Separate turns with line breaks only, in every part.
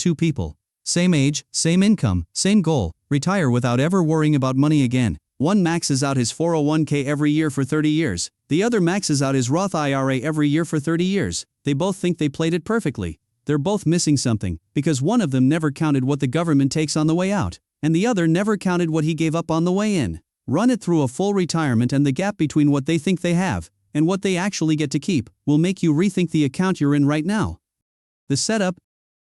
two people. Same age, same income, same goal, retire without ever worrying about money again. One maxes out his 401k every year for 30 years. The other maxes out his Roth IRA every year for 30 years. They both think they played it perfectly. They're both missing something, because one of them never counted what the government takes on the way out, and the other never counted what he gave up on the way in. Run it through a full retirement, and the gap between what they think they have and what they actually get to keep will make you rethink the account you're in right now. The setup: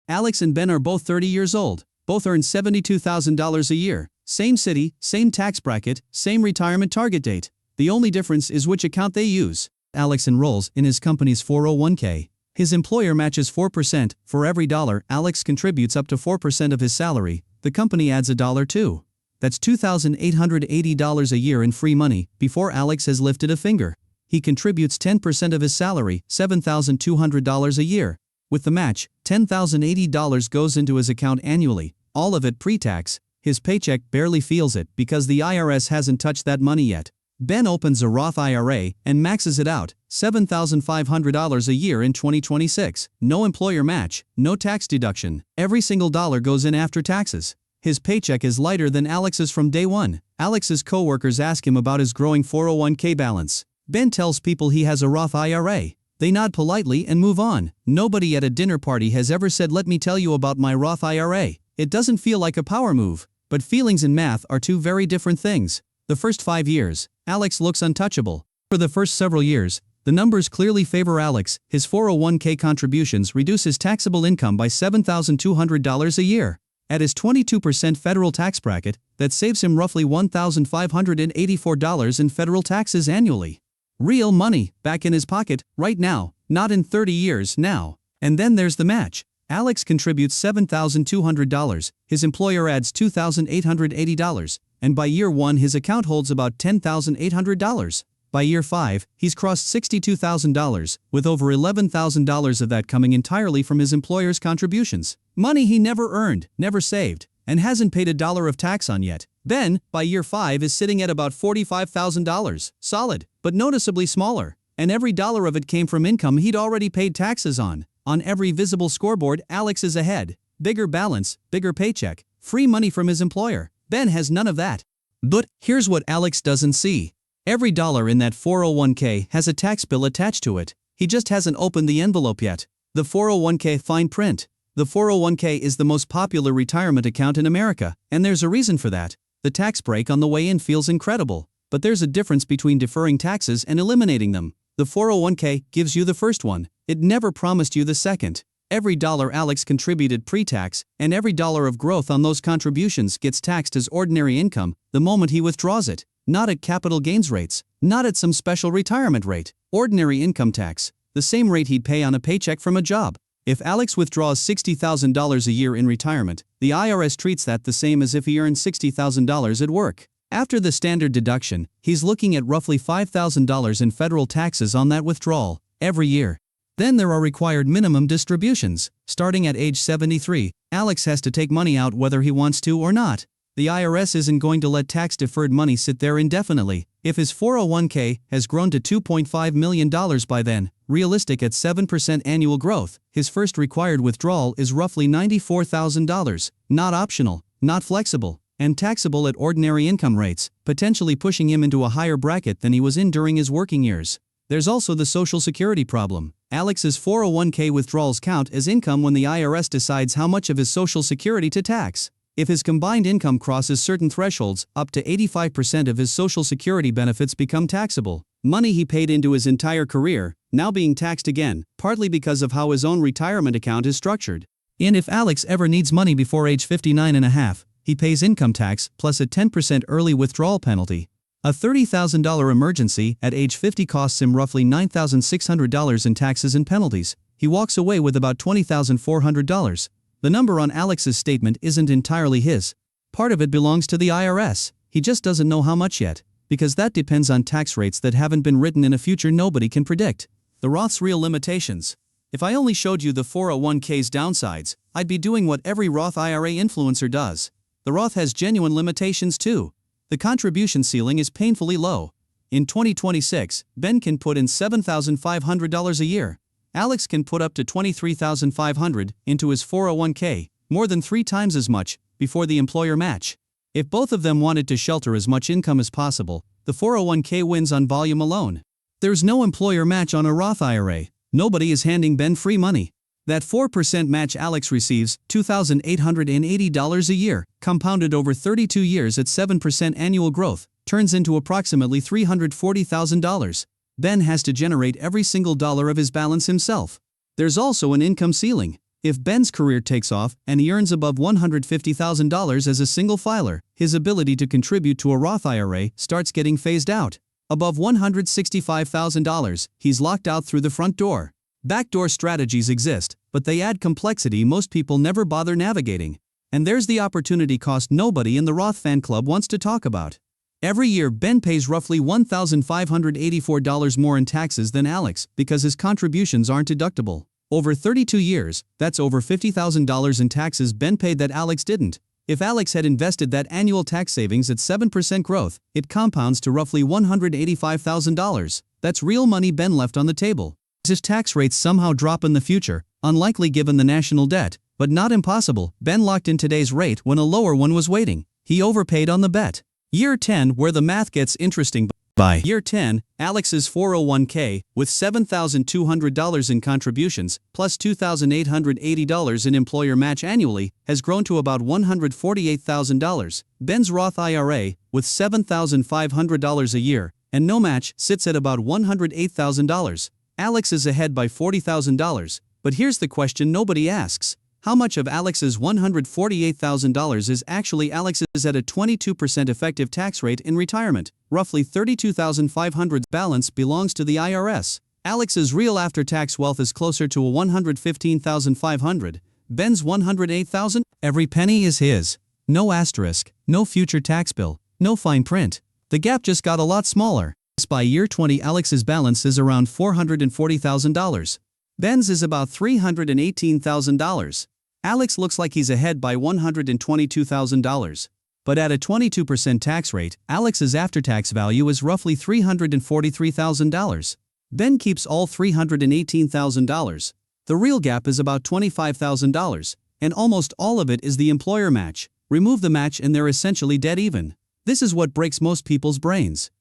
Alex and Ben are both 30 years old. Both earn $72,000 a year. Same city, same tax bracket, same retirement target date. The only difference is which account they use. Alex enrolls in his company's 401k. His employer matches 4%. For every dollar Alex contributes up to 4% of his salary, the company adds $1 too. That's $2,880 a year in free money before Alex has lifted a finger. He contributes 10% of his salary, $7,200 a year. With the match, $10,080 goes into his account annually, all of it pre-tax. His paycheck barely feels it because the IRS hasn't touched that money yet. Ben opens a Roth IRA and maxes it out, $7,500 a year in 2026. No employer match, no tax deduction. Every single dollar goes in after taxes. His paycheck is lighter than Alex's from day one. Alex's coworkers ask him about his growing 401k balance. Ben tells people he has a Roth IRA. They nod politely and move on. Nobody at a dinner party has ever said, "Let me tell you about my Roth IRA." It doesn't feel like a power move. But feelings and math are two very different things. The first 5 years, Alex looks untouchable. For the first several years, the numbers clearly favor Alex. His 401k contributions reduce his taxable income by $7,200 a year. At his 22% federal tax bracket, that saves him roughly $1,584 in federal taxes annually. Real money, back in his pocket, right now, not in 30 years now. And then there's the match. Alex contributes $7,200, his employer adds $2,880, and by year 1 his account holds about $10,800. By year 5, he's crossed $62,000, with over $11,000 of that coming entirely from his employer's contributions. Money he never earned, never saved, and hasn't paid $1 of tax on yet. Ben, by year 5, is sitting at about $45,000, solid, but noticeably smaller, and every dollar of it came from income he'd already paid taxes on. On every visible scoreboard, Alex is ahead. Bigger balance, bigger paycheck, free money from his employer. Ben has none of that. But here's what Alex doesn't see. Every dollar in that 401k has a tax bill attached to it. He just hasn't opened the envelope yet. The 401k fine print. The 401k is the most popular retirement account in America, and there's a reason for that. The tax break on the way in feels incredible. But there's a difference between deferring taxes and eliminating them. The 401k gives you the first one. It never promised you the second. Every dollar Alex contributed pre-tax, and every dollar of growth on those contributions gets taxed as ordinary income the moment he withdraws it. Not at capital gains rates, not at some special retirement rate. Ordinary income tax, the same rate he'd pay on a paycheck from a job. If Alex withdraws $60,000 a year in retirement, the IRS treats that the same as if he earned $60,000 at work. After the standard deduction, he's looking at roughly $5,000 in federal taxes on that withdrawal every year. Then there are required minimum distributions. Starting at age 73, Alex has to take money out whether he wants to or not. The IRS isn't going to let tax-deferred money sit there indefinitely. If his 401k has grown to $2.5 million by then, realistic at 7% annual growth, his first required withdrawal is roughly $94,000, not optional, not flexible, and taxable at ordinary income rates, potentially pushing him into a higher bracket than he was in during his working years. There's also the Social Security problem. Alex's 401k withdrawals count as income when the IRS decides how much of his Social Security to tax. If his combined income crosses certain thresholds, up to 85% of his Social Security benefits become taxable. Money he paid into his entire career, now being taxed again, partly because of how his own retirement account is structured. And if Alex ever needs money before age 59 and a half, he pays income tax plus a 10% early withdrawal penalty. A $30,000 emergency at age 50 costs him roughly $9,600 in taxes and penalties. He walks away with about $20,400. The number on Alex's statement isn't entirely his. Part of it belongs to the IRS. He just doesn't know how much yet, because that depends on tax rates that haven't been written in a future nobody can predict. The Roth's real limitations. If I only showed you the 401k's downsides, I'd be doing what every Roth IRA influencer does. The Roth has genuine limitations too. The contribution ceiling is painfully low. In 2026, Ben can put in $7,500 a year. Alex can put up to $23,500 into his 401k, more than 3 times as much, before the employer match. If both of them wanted to shelter as much income as possible, the 401k wins on volume alone. There's no employer match on a Roth IRA. Nobody is handing Ben free money. That 4% match Alex receives, $2,880 a year, compounded over 32 years at 7% annual growth, turns into approximately $340,000. Ben has to generate every single dollar of his balance himself. There's also an income ceiling. If Ben's career takes off and he earns above $150,000 as a single filer, his ability to contribute to a Roth IRA starts getting phased out. Above $165,000, he's locked out through the front door. Backdoor strategies exist, but they add complexity most people never bother navigating. And there's the opportunity cost nobody in the Roth fan club wants to talk about. Every year Ben pays roughly $1,584 more in taxes than Alex because his contributions aren't deductible. Over 32 years, that's over $50,000 in taxes Ben paid that Alex didn't. If Alex had invested that annual tax savings at 7% growth, it compounds to roughly $185,000. That's real money Ben left on the table. His tax rates somehow drop in the future, unlikely given the national debt, but not impossible. Ben locked in today's rate when a lower one was waiting. He overpaid on the bet. Year 10, where the math gets interesting. By year 10, Alex's 401k, with $7,200 in contributions, plus $2,880 in employer match annually, has grown to about $148,000. Ben's Roth IRA, with $7,500 a year, and no match, sits at about $108,000. Alex is ahead by $40,000, but here's the question nobody asks. How much of Alex's $148,000 is actually Alex's at a 22% effective tax rate in retirement? Roughly $32,500 balance belongs to the IRS. Alex's real after-tax wealth is closer to a $115,500. Ben's $108,000? Every penny is his. No asterisk, no future tax bill, no fine print. The gap just got a lot smaller. By year 20, Alex's balance is around $440,000. Ben's is about $318,000. Alex looks like he's ahead by $122,000. But at a 22% tax rate, Alex's after-tax value is roughly $343,000. Ben keeps all $318,000. The real gap is about $25,000, and almost all of it is the employer match. Remove the match and they're essentially dead even. This is what breaks most people's brains.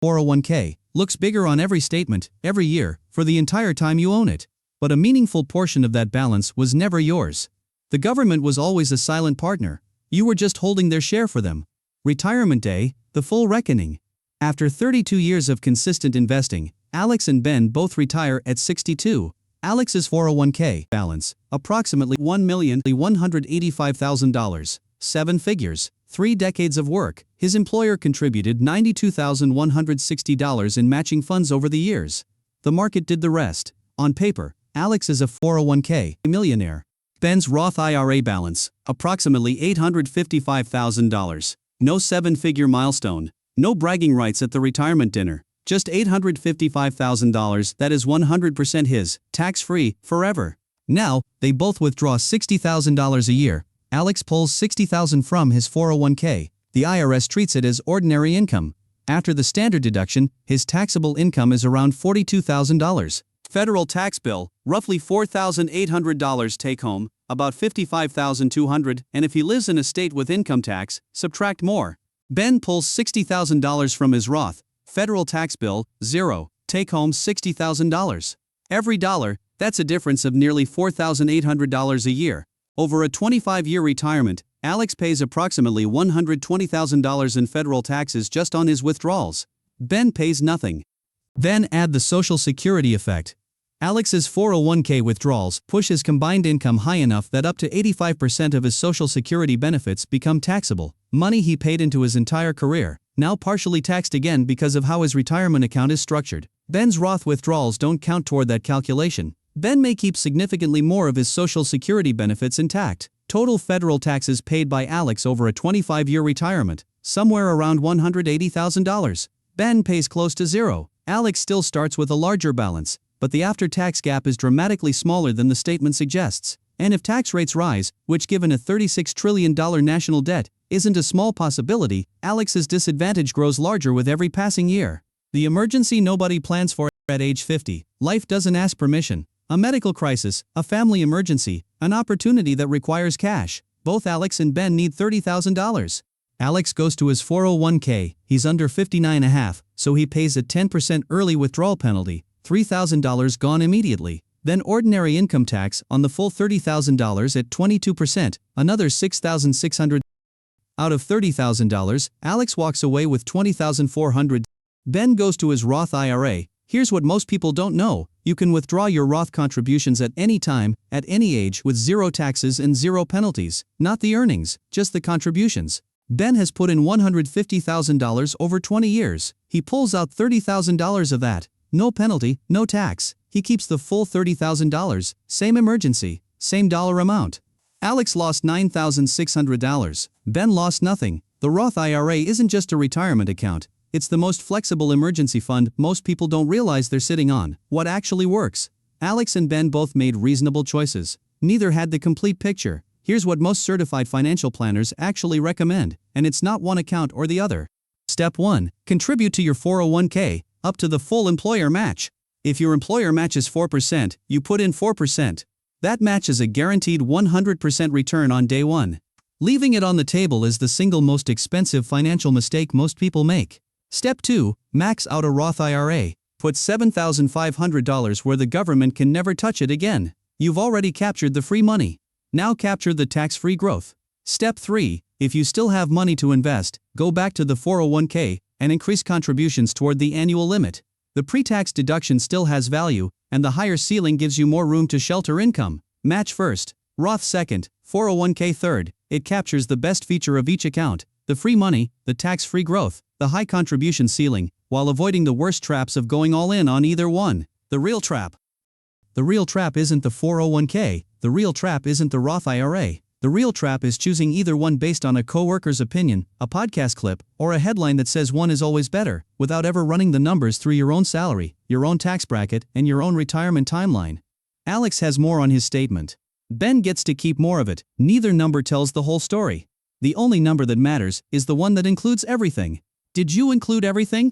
401k looks bigger on every statement, every year, for the entire time you own it. But a meaningful portion of that balance was never yours. The government was always a silent partner. You were just holding their share for them. Retirement day, the full reckoning. After 32 years of consistent investing, Alex and Ben both retire at 62. Alex's 401k balance, approximately $1,185,000. 7 figures, 3 decades of work. His employer contributed $92,160 in matching funds over the years. The market did the rest. On paper, Alex is a 401k millionaire. Ben's Roth IRA balance, approximately $855,000. No 7-figure milestone. No bragging rights at the retirement dinner. Just $855,000 that is 100% his, tax-free, forever. Now, they both withdraw $60,000 a year. Alex pulls $60,000 from his 401k. The IRS treats it as ordinary income. After the standard deduction, his taxable income is around $42,000. Federal tax bill, roughly $4,800 take home, about $55,200, and if he lives in a state with income tax, subtract more. Ben pulls $60,000 from his Roth. Federal tax bill, $0, take home $60,000. Every dollar, that's a difference of nearly $4,800 a year. Over a 25-year retirement, Alex pays approximately $120,000 in federal taxes just on his withdrawals. Ben pays nothing. Then add the Social Security effect. Alex's 401k withdrawals push his combined income high enough that up to 85% of his Social Security benefits become taxable. Money he paid into his entire career, now partially taxed again because of how his retirement account is structured. Ben's Roth withdrawals don't count toward that calculation. Ben may keep significantly more of his Social Security benefits intact. Total federal taxes paid by Alex over a 25-year retirement, somewhere around $180,000. Ben pays close to $0. Alex still starts with a larger balance, but the after-tax gap is dramatically smaller than the statement suggests. And if tax rates rise, which given a $36 trillion national debt, isn't a small possibility, Alex's disadvantage grows larger with every passing year. The emergency nobody plans for at age 50. Life doesn't ask permission. A medical crisis, a family emergency, an opportunity that requires cash. Both Alex and Ben need $30,000. Alex goes to his 401k, he's under 59.5, so he pays a 10% early withdrawal penalty, $3,000 gone immediately. Then ordinary income tax on the full $30,000 at 22%, another $6,600. Out of $30,000, Alex walks away with $20,400. Ben goes to his Roth IRA. Here's what most people don't know: you can withdraw your Roth contributions at any time, at any age, with zero taxes and zero penalties. Not the earnings, just the contributions. Ben has put in $150,000 over 20 years. He pulls out $30,000 of that. No penalty, no tax. He keeps the full $30,000, same emergency, same dollar amount. Alex lost $9,600. Ben lost nothing. The Roth IRA isn't just a retirement account. It's the most flexible emergency fund most people don't realize they're sitting on. What actually works? Alex and Ben both made reasonable choices. Neither had the complete picture. Here's what most certified financial planners actually recommend, and it's not one account or the other. Step 1. Contribute to your 401k, up to the full employer match. If your employer matches 4%, you put in 4%. That match is a guaranteed 100% return on day one. Leaving it on the table is the single most expensive financial mistake most people make. Step 2. Max out a Roth IRA. Put $7,500 where the government can never touch it again. You've already captured the free money. Now capture the tax-free growth. Step 3. If you still have money to invest, go back to the 401k and increase contributions toward the annual limit. The pre-tax deduction still has value, and the higher ceiling gives you more room to shelter income. Match first, Roth second, 401k third. It captures the best feature of each account: the free money, the tax-free growth, the high contribution ceiling, while avoiding the worst traps of going all in on either one. The real trap. The real trap isn't the 401k, the real trap isn't the Roth IRA. The real trap is choosing either one based on a coworker's opinion, a podcast clip, or a headline that says one is always better, without ever running the numbers through your own salary, your own tax bracket, and your own retirement timeline. Alex has more on his statement. Ben gets to keep more of it. Neither number tells the whole story. The only number that matters is the one that includes everything. Did you include everything?